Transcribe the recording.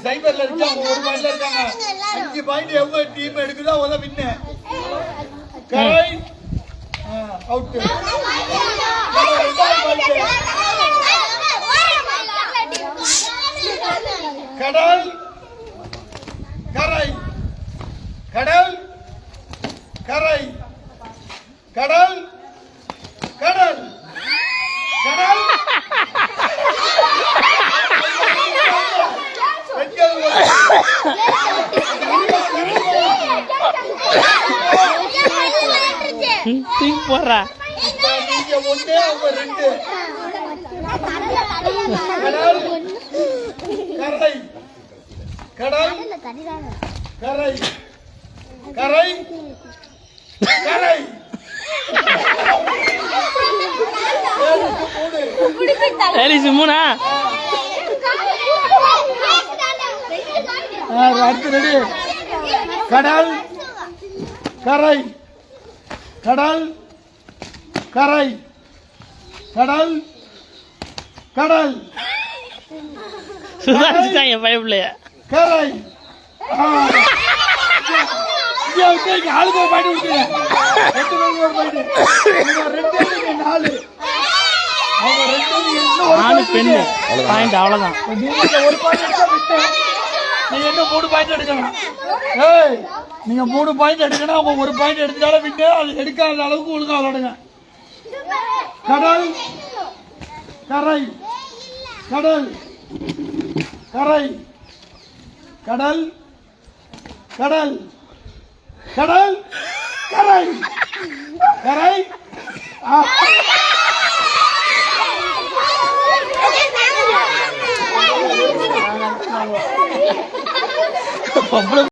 சைபர்ல இருக்காங்க, ஒரு பாயிண்ட்ல இருக்காங்க. 5 பாயிண்ட் எவ்வளவு டீம் எடுக்குதோ அவ்வளவு வின்னு. கரை அவுட். கடல் கரை கடல் கரை கடல் கடல் கடல் போடுறா ஒண்ணு அவங்க ரெண்டு. கடல் கரை கடல் கரை கரை கரை மூணா அடுத்து ரெடி. கடல் கரை கடல் கரை கடல் கடல் சுதாரிச்சுட்டாங்க பைப்லைய கரை. ஆளுக்கு ஒரு பாயிண்ட் விட்டுருங்க. 2 பாயிண்ட் 4 ஆணு பெண்ணு பாயிண்ட் அவ்வளவுதான். ஒரு பாயிண்ட் எடுத்தா விட்டு நீங்க என்ன 3 பாயிண்ட் எடுக்கணும். நீங்க 3 பாயிண்ட் எடுக்கணும். அவங்க ஒரு பாயிண்ட் எடுத்தாலும் விட்டு அது எடுக்காத அளவுக்கு ஒழுங்கா விளையாடுங்க. கடல் கரை கடல் கரை கடல் கடல் கடல் கரை கரை